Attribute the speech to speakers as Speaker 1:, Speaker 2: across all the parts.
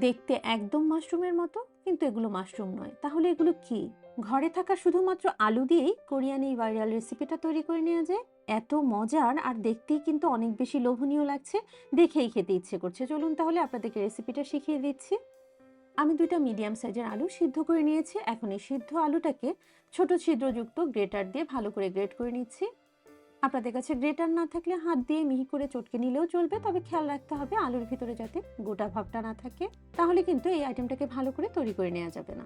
Speaker 1: দেখতে একদম মাশরুমের মতো, কিন্তু এগুলো মাশরুম নয়। তাহলে এগুলো কি? ঘরে থাকা শুধুমাত্র আলু দিয়েই কোরিয়ান এই ভাইরাল রেসিপিটা তৈরি করে নেওয়া যায়। এত মজার আর দেখতেই কিন্তু অনেক বেশি লোভনীয় লাগছে। দেখেই খেতে ইচ্ছে করছে। চলুন তাহলে আপনাদেরকে রেসিপিটা শিখিয়ে দিচ্ছি। আমি ২ টা মিডিয়াম সাইজের আলু সিদ্ধ করে নিয়েছি। এখন এই সিদ্ধ আলুটাকে ছোট ছিদ্রযুক্ত গ্রেটার দিয়ে ভালো করে গ্রেট করে নিচ্ছি। আপনাদের কাছে গ্রেটার না থাকলে হাত দিয়ে মিহি করে চটকে নিলেও চলবে, তবে খেয়াল রাখতে হবে আলুর ভিতরে যাতে গোটা ভাবটা না থাকে, তাহলে কিন্তু এই আইটেমটাকে ভালো করে তৈরি করে নেওয়া যাবে না।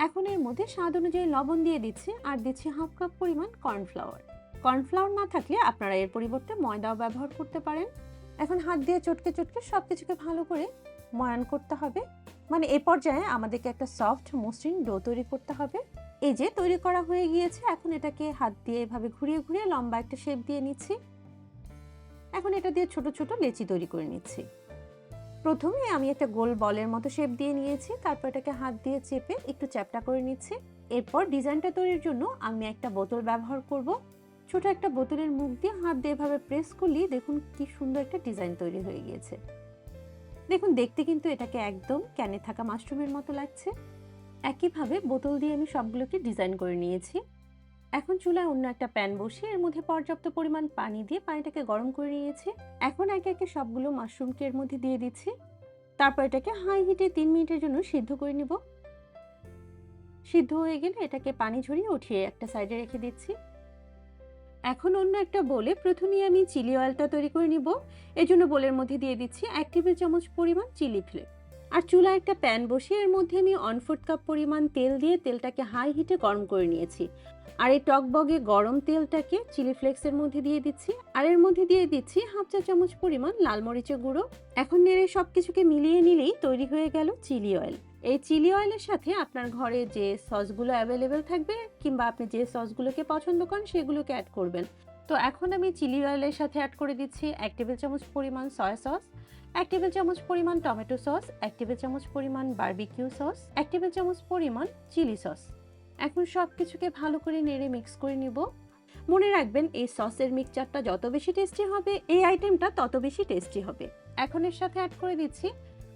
Speaker 1: এখন এর মধ্যে স্বাদ অনুযায়ী লবণ দিয়ে দিচ্ছি আর দিচ্ছি হাফ কাপ পরিমাণ কর্নফ্লাওয়ার। কর্নফ্লাওয়ার না থাকলে আপনারা এর পরিবর্তে ময়দাও ব্যবহার করতে পারেন। এখন হাত দিয়ে চটকে চটকে সবকিছুকে ভালো করে ময়ান করতে হবে। মানে এ পর্যায়ে আমাদেরকে একটা সফট মসৃণ ডো তৈরি করতে হবে। এই যে তৈরি করা হয়ে গিয়েছে, এখন এটাকে হাত দিয়ে এভাবে ঘুরিয়ে ঘুরিয়ে লম্বা একটা শেপ দিয়ে নিচ্ছি। এখন এটা দিয়ে ছোট ছোট লেচি তৈরি করে নিচ্ছি। প্রথমে আমি একটা গোল বলের মতো শেপ দিয়ে নিয়েছি, তারপর এটাকে হাত দিয়ে চেপে একটু চ্যাপ্টা করে নিচ্ছি। এরপর ডিজাইনটা তৈরির জন্য আমি একটা বোতল ব্যবহার করব। ছোট একটা বোতলের মুখ দিয়ে হাত দিয়ে এভাবে প্রেস করলেই দেখুন কি সুন্দর একটা ডিজাইন তৈরি হয়ে গিয়েছে। দেখুন দেখতে কিন্তু এটাকে একদম ক্যানে থাকা মাশরুমের মতো লাগছে। একইভাবে বোতল দিয়ে আমি সবগুলোকে ডিজাইন করে নিয়েছি। এখন চুলায় অন্য একটা প্যান বসিয়ে এর মধ্যে পর্যাপ্ত পরিমাণ পানি দিয়ে পানিটাকে গরম করে নিয়েছি। এখন একে একে সবগুলো মাশরুমকে এর মধ্যে দিয়ে দিচ্ছি। তারপর এটাকে হাই হিটে ৩ মিনিটের জন্য সিদ্ধ করে নিব। সিদ্ধ হয়ে গেলে এটাকে পানি ঝরিয়ে উঠিয়ে একটা সাইডে রেখে দিচ্ছি। এখন অন্য একটা বোলে প্রথমেই আমি চিলি অয়েলটা তৈরি করে নিব। এর জন্য বোলের মধ্যে দিয়ে দিচ্ছি ১ টেবিল চামচ পরিমাণ চিলি ফ্লেক্স। আর চুলায় একটা প্যান বসিয়ে এর মধ্যে আমি 1/4 কাপ পরিমাণ তেল দিয়ে তেলটাকে হাই হিটে গরম করে নিয়েছি। আর এই টকবগে গরম তেলটাকে চিলি ফ্লেক্সের মধ্যে দিয়ে দিচ্ছি। আর এর মধ্যে দিয়ে দিচ্ছি হাফ চা চামচ পরিমাণ লাল মরিচের গুঁড়ো। এখন নেড়ে সবকিছুকে মিলিয়ে নিলেই তৈরি হয়ে গেল চিলি অয়েল। এই চিলি অয়েলের সাথে আপনার ঘরে যে সসগুলো অ্যাভেলেবেল থাকবে কিংবা আপনি যে সসগুলোকে পছন্দ করেন সেগুলোকে অ্যাড করবেন। তো এখন আমি চিলি অয়েলের সাথে অ্যাড করে দিচ্ছি ১ টেবিল চামচ পরিমাণ সয়া সস, ১ টেবিল চামচ পরিমাণ টমেটো সস, ১ টেবিল চামচ পরিমাণ বারবিকিউ সস, ১ টেবিল চামচ পরিমাণ চিলি সস। এখন সবকিছুকে ভালো করে নেড়ে মিক্স করে নিব। মনে রাখবেন এই সসের মিক্সচারটা যত বেশি টেস্টি হবে এই আইটেমটা তত বেশি টেস্টি হবে। এখন এর সাথে অ্যাড করে দিচ্ছি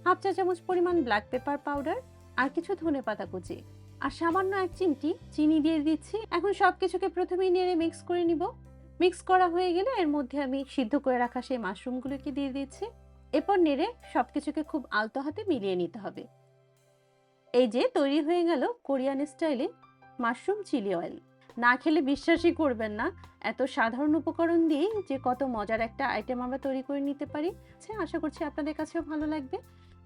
Speaker 1: হাফ চা চামচ পরিমাণ ব্ল্যাক পেপার পাউডার আর কিছু ধনেপাতা কুচি আর সামান্য ১ চিমটি চিনি দিয়ে দিচ্ছি। এখন সবকিছুকে প্রথমেই নেড়ে মিক্স করে নিব। মিক্স করা হয়ে গেলে এর মধ্যে আমি সিদ্ধ করে রাখা সেই মাশরুমগুলোকে দিয়ে দিচ্ছি। এরপর নেড়ে সবকিছুকে খুব আলতো হাতে মিলিয়ে নিতে হবে। এই যে তৈরি হয়ে গেল কোরিয়ান স্টাইলে মাশরুম চিলি অয়েল। না খেলে বিশ্বাসই করবেন না এত সাধারণ উপকরণ দিয়েই যে কত মজার একটা আইটেম আমরা তৈরি করে নিতে পারি। আশা করছি আপনাদের কাছেও ভালো লাগবে।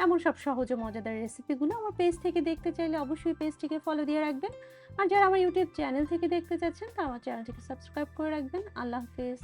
Speaker 1: এমন সব সহজ ও মজাদার রেসিপিগুলো আমার পেজ থেকে দেখতে চাইলে অবশ্যই পেজটিকে ফলো দিয়ে রাখবেন। আর যারা আমার ইউটিউব চ্যানেল থেকে দেখতে চাচ্ছেন তারা আমার চ্যানেলটিকে সাবস্ক্রাইব করে রাখবেন। আল্লাহ হাফেজ।